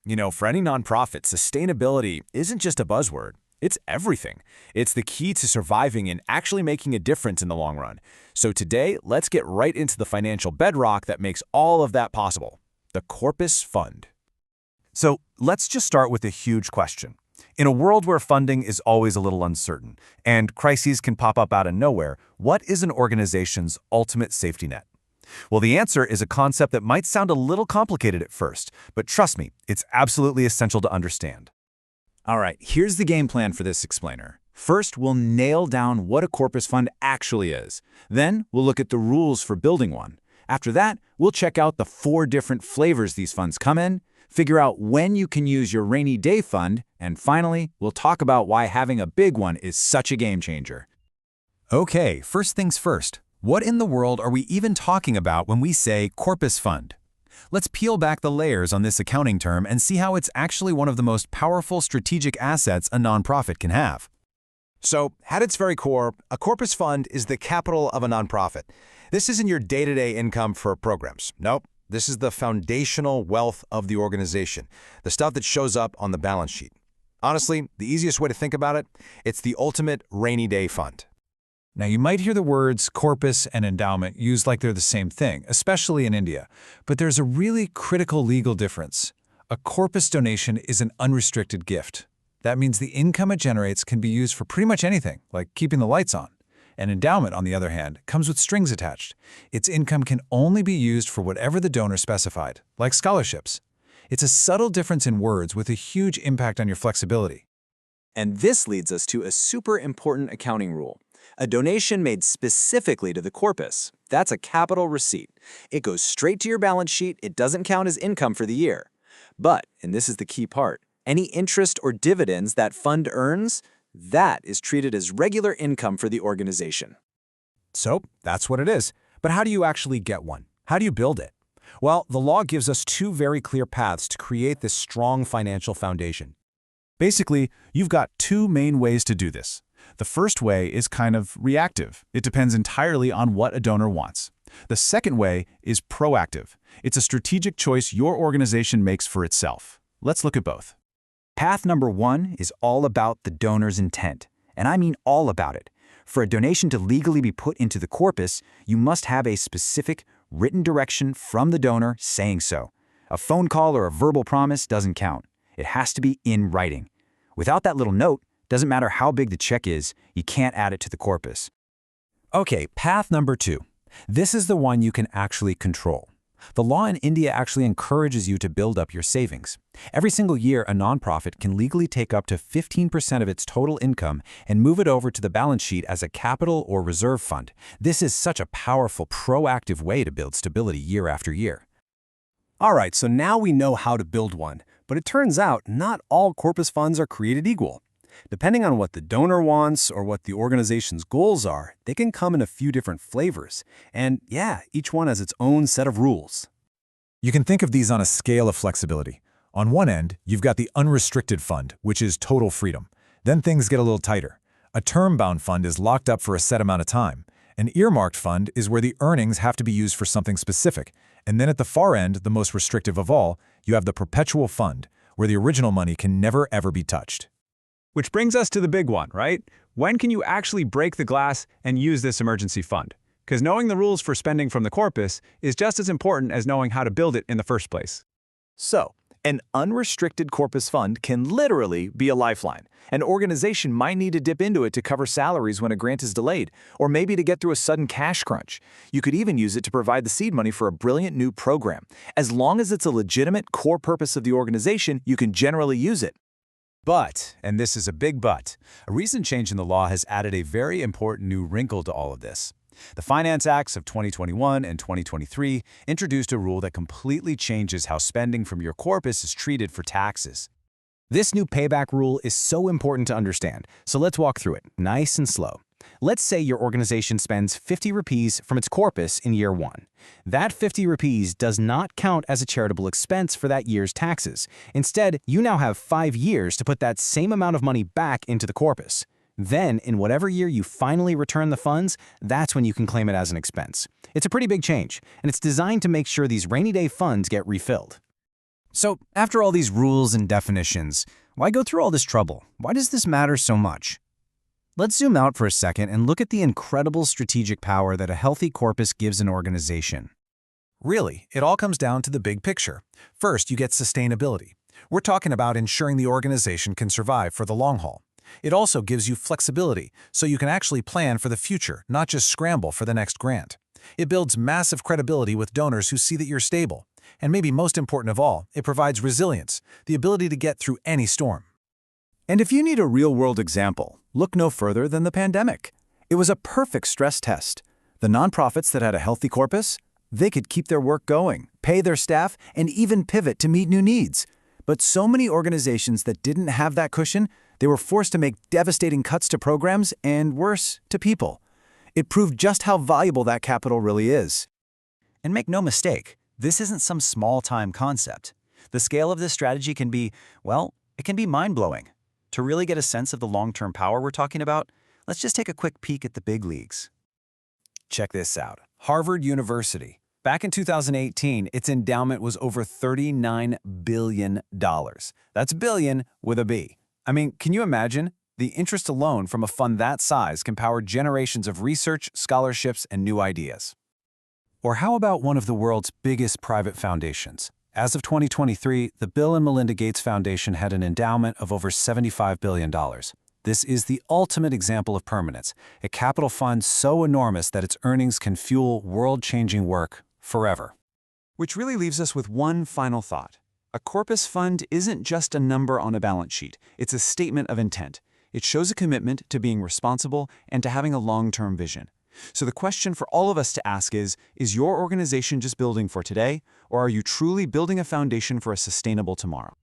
For any nonprofit, sustainability isn't just a buzzword. It's everything. It's the key to surviving and actually making a difference in the long run. So today, let's get right into the financial bedrock that makes all of that possible: the Corpus Fund. So let's just start with a huge question. In a world where funding is always a little uncertain and crises can pop up out of nowhere, what is an organization's ultimate safety net? Well, the answer is a concept that might sound a little complicated at first, but trust me, it's absolutely essential to understand. All right, here's the game plan for this explainer. First, we'll nail down what a corpus fund actually is. Then, we'll look at the rules for building one. After that, we'll check out the 4 different flavors these funds come in, figure out when you can use your rainy day fund, and finally, we'll talk about why having a big one is such a game changer. Okay, first things first. What in the world are we even talking about when we say corpus fund? Let's peel back the layers on this accounting term and see how it's actually one of the most powerful strategic assets a nonprofit can have. So, at its very core, a corpus fund is the capital of a nonprofit. This isn't your day-to-day income for programs. Nope. This is the foundational wealth of the organization, the stuff that shows up on the balance sheet. Honestly, the easiest way to think about it, it's the ultimate rainy day fund. Now, you might hear the words corpus and endowment used like they're the same thing, especially in India, but there's a really critical legal difference. A corpus donation is an unrestricted gift. That means the income it generates can be used for pretty much anything, like keeping the lights on. An endowment, on the other hand, comes with strings attached. Its income can only be used for whatever the donor specified, like scholarships. It's a subtle difference in words with a huge impact on your flexibility. And this leads us to a super important accounting rule. A donation made specifically to the corpus, that's a capital receipt. It goes straight to your balance sheet, it doesn't count as income for the year. But, and this is the key part, any interest or dividends that fund earns, that is treated as regular income for the organization. So, that's what it is. But how do you actually get one? How do you build it? Well, the law gives us 2 very clear paths to create this strong financial foundation. Basically, you've got 2 main ways to do this. The first way is kind of reactive. It depends entirely on what a donor wants. The second way is proactive. It's a strategic choice your organization makes for itself. Let's look at both. Path number 1 is all about the donor's intent, and I mean all about it. For a donation to legally be put into the corpus, you must have a specific, written direction from the donor saying so. A phone call or a verbal promise doesn't count. It has to be in writing. Without that little note, doesn't matter how big the check is, you can't add it to the corpus. Okay, path number 2. This is the one you can actually control. The law in India actually encourages you to build up your savings. Every single year, a nonprofit can legally take up to 15% of its total income and move it over to the balance sheet as a capital or reserve fund. This is such a powerful, proactive way to build stability year after year. All right, so now we know how to build one, but it turns out not all corpus funds are created equal. Depending on what the donor wants or what the organization's goals are, they can come in a few different flavors. And yeah, each one has its own set of rules. You can think of these on a scale of flexibility. On one end, you've got the unrestricted fund, which is total freedom. Then things get a little tighter. A term-bound fund is locked up for a set amount of time. An earmarked fund is where the earnings have to be used for something specific. And then at the far end, the most restrictive of all, you have the perpetual fund, where the original money can never ever be touched. Which brings us to the big one, right? When can you actually break the glass and use this emergency fund? Because knowing the rules for spending from the corpus is just as important as knowing how to build it in the first place. So, an unrestricted corpus fund can literally be a lifeline. An organization might need to dip into it to cover salaries when a grant is delayed, or maybe to get through a sudden cash crunch. You could even use it to provide the seed money for a brilliant new program. As long as it's a legitimate core purpose of the organization, you can generally use it. But, and this is a big but, a recent change in the law has added a very important new wrinkle to all of this. The Finance Acts of 2021 and 2023 introduced a rule that completely changes how spending from your corpus is treated for taxes. This new payback rule is so important to understand, so let's walk through it, nice and slow. Let's say your organization spends 50 rupees from its corpus in year 1. That 50 rupees does not count as a charitable expense for that year's taxes. Instead, you now have 5 years to put that same amount of money back into the corpus. Then, in whatever year you finally return the funds, that's when you can claim it as an expense. It's a pretty big change, and it's designed to make sure these rainy day funds get refilled. So, after all these rules and definitions, why go through all this trouble? Why does this matter so much? Let's zoom out for a second and look at the incredible strategic power that a healthy corpus gives an organization. Really, it all comes down to the big picture. First, you get sustainability. We're talking about ensuring the organization can survive for the long haul. It also gives you flexibility, so you can actually plan for the future, not just scramble for the next grant. It builds massive credibility with donors who see that you're stable. And maybe most important of all, it provides resilience, the ability to get through any storm. And if you need a real-world example, look no further than the pandemic. It was a perfect stress test. The nonprofits that had a healthy corpus, they could keep their work going, pay their staff, and even pivot to meet new needs. But so many organizations that didn't have that cushion, they were forced to make devastating cuts to programs and, worse, to people. It proved just how valuable that capital really is. And make no mistake, this isn't some small-time concept. The scale of this strategy can be, well, it can be mind-blowing. To really get a sense of the long-term power we're talking about, let's just take a quick peek at the big leagues. Check this out. Harvard University. Back in 2018, its endowment was over $39 billion. That's billion with a B. I mean, can you imagine? The interest alone from a fund that size can power generations of research, scholarships, and new ideas. Or how about one of the world's biggest private foundations? As of 2023, the Bill and Melinda Gates Foundation had an endowment of over $75 billion. This is the ultimate example of permanence, a capital fund so enormous that its earnings can fuel world-changing work forever. Which really leaves us with one final thought. A corpus fund isn't just a number on a balance sheet. It's a statement of intent. It shows a commitment to being responsible and to having a long-term vision. So the question for all of us to ask is your organization just building for today, or are you truly building a foundation for a sustainable tomorrow?